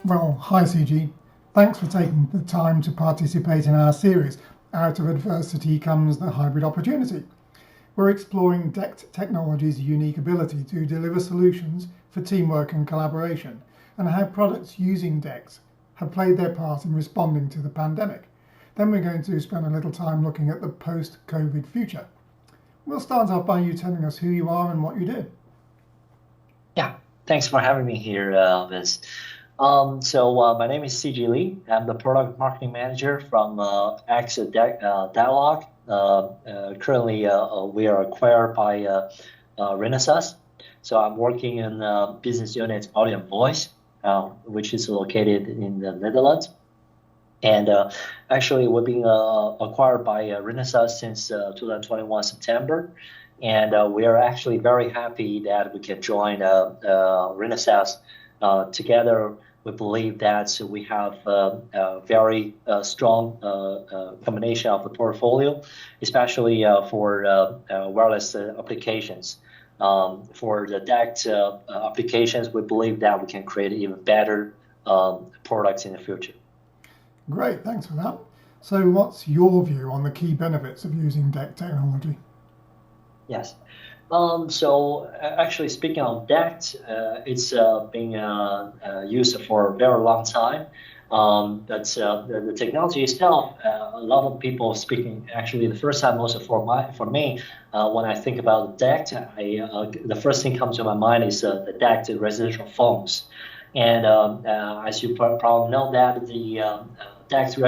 Well, hi CG. Thanks for taking the time to participate in our series, Out of Adversity Comes the Hybrid Opportunity. We're exploring DECT technology's unique ability to deliver solutions for teamwork and collaboration, and how products using DECT have played their part in responding to the pandemic. Then we're going to spend a little time looking at the post-COVID future. We'll start off by you telling us who you are and what you do. Yeah, thanks for having me here, Vince. My name is CG Lee. I'm the product marketing manager from Dialog. Currently, we are acquired by Renesas. So I'm working in business unit audio and voice, which is located in the Netherlands. And actually, we've been acquired by Renesas since 2021 September. And we are actually very happy that we can join Renesas together. We believe that we have a very strong combination of the portfolio, especially for wireless applications. For the DECT applications, we believe that we can create even better products in the future. Great, thanks for that. So what's your view on the key benefits of using DECT technology? Yes. Actually speaking of that, it's been used for a very long time. The technology itself, a lot of people speaking. Actually, the first time also for me, when I think about DECT, the first thing comes to my mind is the DECT residential phones. And as you probably know, that the DECT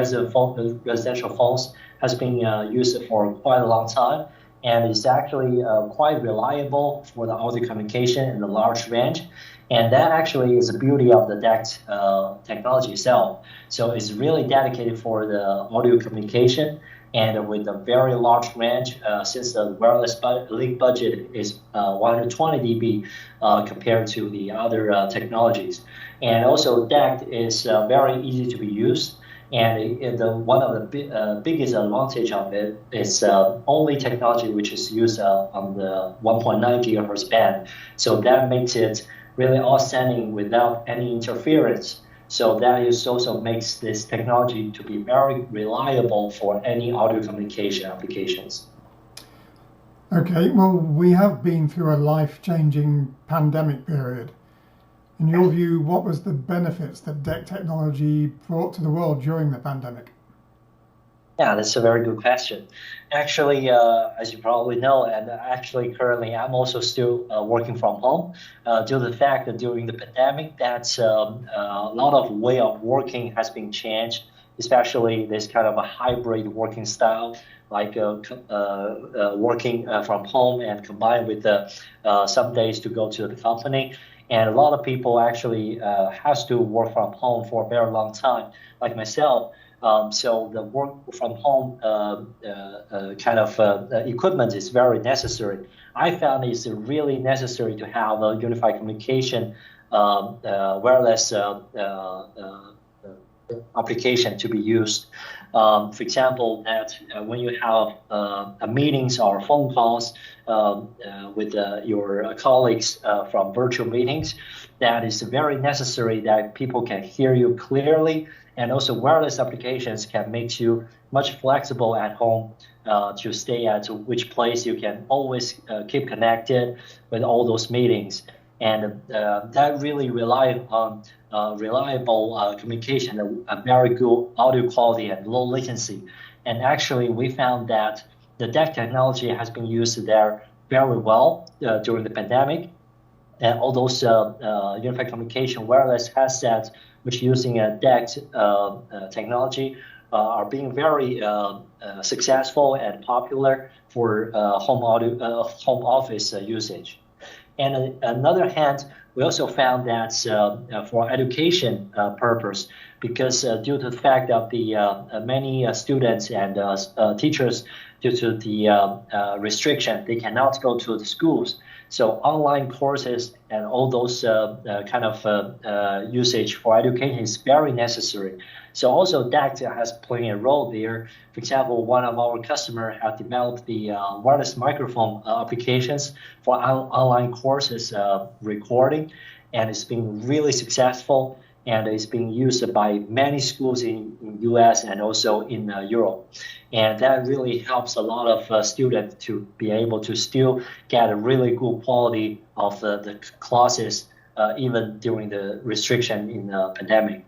residential phones has been used for quite a long time, and it's actually quite reliable for the audio communication in the large range. And that actually is the beauty of the DECT technology itself. So it's really dedicated for the audio communication, and with a very large range, since the wireless link budget is 120 dB compared to the other technologies. And also DECT is very easy to be used. And one of the biggest advantage of it is only technology which is used on the 1.9 gigahertz band. So that makes it really outstanding without any interference. So that is also makes this technology to be very reliable for any audio communication applications. Okay, well, we have been through a life-changing pandemic period. In your view, what was the benefits that DECT technology brought to the world during the pandemic? Yeah, that's a very good question. Actually, as you probably know, and actually currently I'm also still working from home due to the fact that during the pandemic, that a lot of way of working has been changed, especially this kind of a hybrid working style, like working from home and combined with some days to go to the company. And a lot of people actually has to work from home for a very long time, like myself. So the work from home kind of equipment is very necessary. I found it's really necessary to have a unified communication wireless application to be used. For example, that when you have meetings or phone calls with your colleagues from virtual meetings, that is very necessary that people can hear you clearly, and also wireless applications can make you much flexible at home to stay at which place you can always keep connected with all those meetings. And that really rely on reliable communication, a very good audio quality and low latency. And actually, we found that the DECT technology has been used there very well during the pandemic. And all those unified communication wireless headsets, which using a DECT technology, are being very successful and popular for home office usage. And on another hand, we also found that for education purpose, because due to the fact that the many students and teachers, due to the restriction, they cannot go to the schools. So online courses and all those kind of usage for education is very necessary. So also DECT has playing a role there. For example, one of our customers have developed the wireless microphone applications for online courses recording, and it's been really successful. and it's being used by many schools in US and also in Europe. And that really helps a lot of students to be able to still get a really good quality of the classes even during the restriction in the pandemic.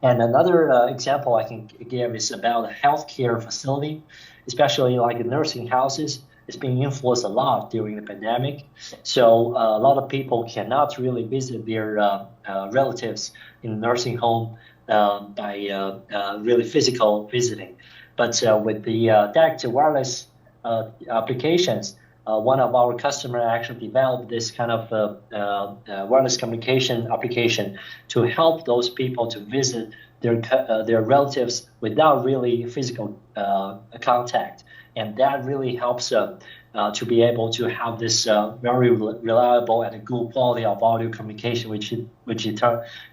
And another example I can give is about a healthcare facility, especially like nursing houses. It's being influenced a lot during the pandemic. So a lot of people cannot really visit their relatives in nursing home by really physical visiting. But with the DECT wireless applications, one of our customers actually developed this kind of wireless communication application to help those people to visit their relatives without really physical contact, and that really helps to be able to have this very reliable and good quality of audio communication with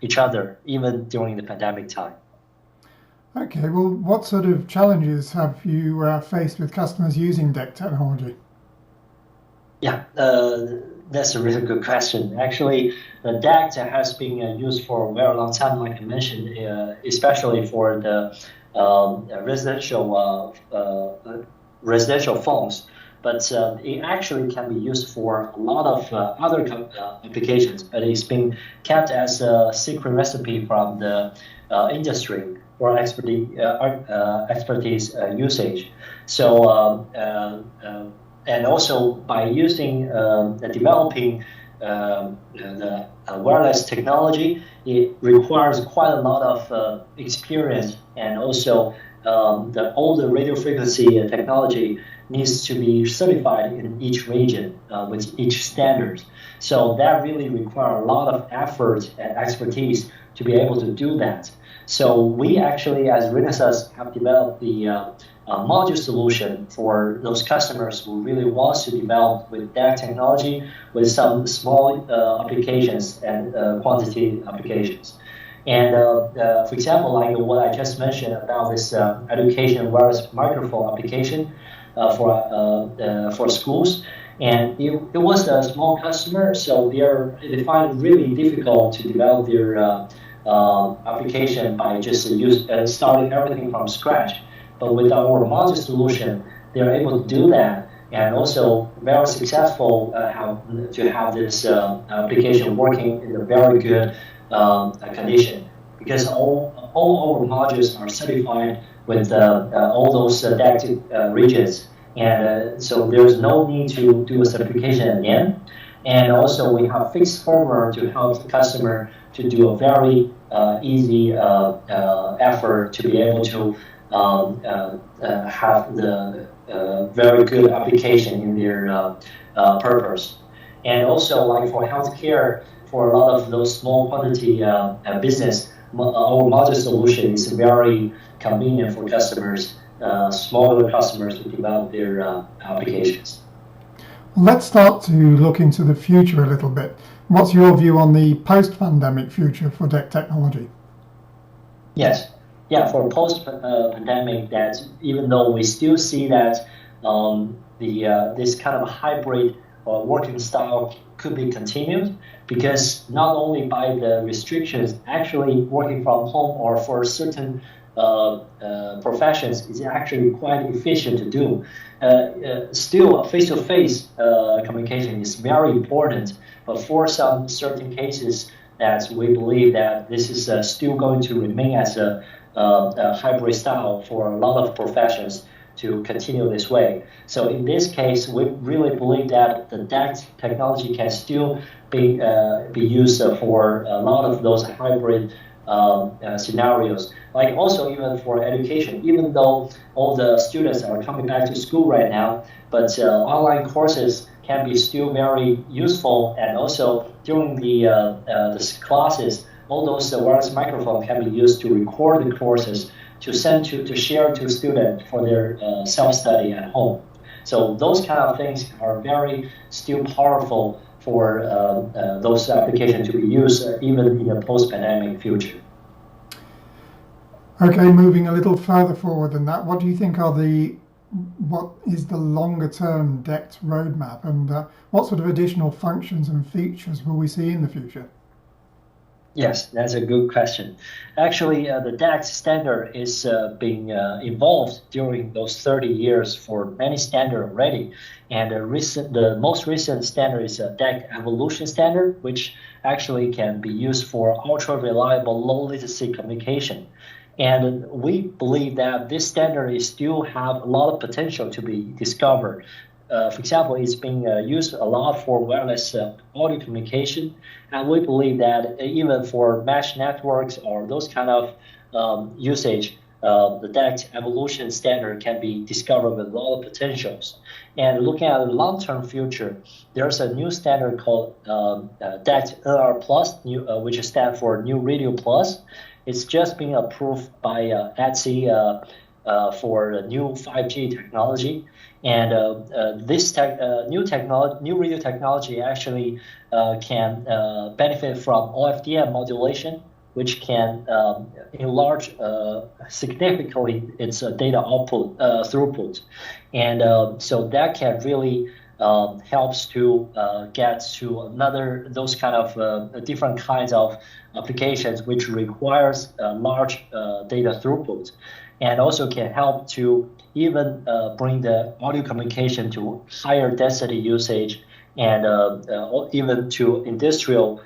each other, even during the pandemic time. Okay, well, what sort of challenges have you faced with customers using DECT technology? Yeah, that's a really good question. Actually, the DECT has been used for a very long time, like I mentioned, especially for the residential phones. But it actually can be used for a lot of other applications. But it's been kept as a secret recipe from the industry for expertise usage. So. And also by using developing the wireless technology, it requires quite a lot of experience, and also all the radio frequency technology needs to be certified in each region with each standard. So that really requires a lot of effort and expertise to be able to do that. So we actually, as Renesas, have developed the module solution for those customers who really want to develop with that technology with some small applications and quantity applications. And for example, like what I just mentioned about this education wireless microphone application for schools. And it was a small customer, so they find it really difficult to develop their application by just starting everything from scratch. But with our module solution, they're able to do that, and also very successful to have this application working in a very good condition, because all our modules are certified with all those DECT regions, and so there's no need to do a certification again. And also we have fixed firmware to help the customer to do a very easy effort to be able to have the very good application in their purpose. And also, like for healthcare, for a lot of those small quantity business, our module solution is very convenient for customers, smaller customers, to develop their applications. Well, let's start to look into the future a little bit. What's your view on the post-pandemic future for DECT technology? Yes. Yeah, for post-pandemic, that even though we still see that this kind of hybrid working style could be continued, because not only by the restrictions, actually working from home or for certain professions is actually quite efficient to do. Still, face-to-face communication is very important, but for some certain cases, that we believe that this is still going to remain as a hybrid style for a lot of professions to continue this way. So in this case, we really believe that the DECT technology can still be used for a lot of those hybrid scenarios. Like also even for education, even though all the students are coming back to school right now, but online courses can be still very useful, and also during the classes, all those wireless microphones can be used to record the courses, to send to share to students for their self-study at home. So those kind of things are very still powerful for those applications to be used even in the post-pandemic future. Okay, moving a little further forward than that, what do you think what is the longer-term DECT roadmap, and what sort of additional functions and features will we see in the future? Yes, that's a good question. Actually, the DECT standard is being evolved during those 30 years for many standards already. And the most recent standard is a DECT evolution standard, which actually can be used for ultra reliable low latency communication. And we believe that this standard is still have a lot of potential to be discovered. For example, it's being used a lot for wireless audio communication, and we believe that even for mesh networks or those kind of usage, the DECT evolution standard can be discovered with a lot of potentials. And looking at the long-term future, there's a new standard called DECT NR Plus, which stands for New Radio Plus. It's just being approved by DECT for the new 5G technology. And this new radio technology actually can benefit from OFDM modulation, which can enlarge significantly its data output throughput. And so that can really helps to get to those kind of different kinds of applications which requires large data throughput, and also can help to even bring the audio communication to higher density usage, and even to industrial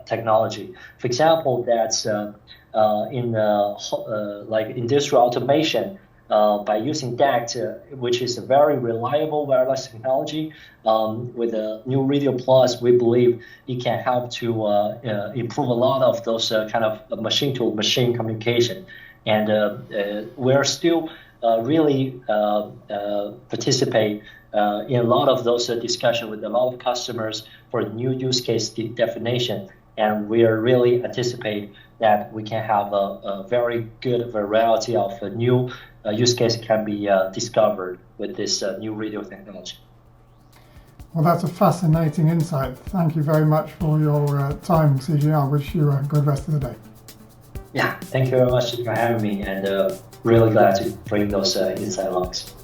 technology. For example, that's in like industrial automation. By using DECT, which is a very reliable wireless technology, with a new Radio Plus, we believe it can help to improve a lot of those kind of machine-to-machine communication. And we're still really participate in a lot of those discussions with a lot of customers for new use case definition. And we are really anticipate that we can have a very good variety of new use case can be discovered with this new radio technology. Well, that's a fascinating insight. Thank you very much for your time, CJ. I wish you a good rest of the day. Yeah, thank you very much for having me, and really glad to bring those insight logs.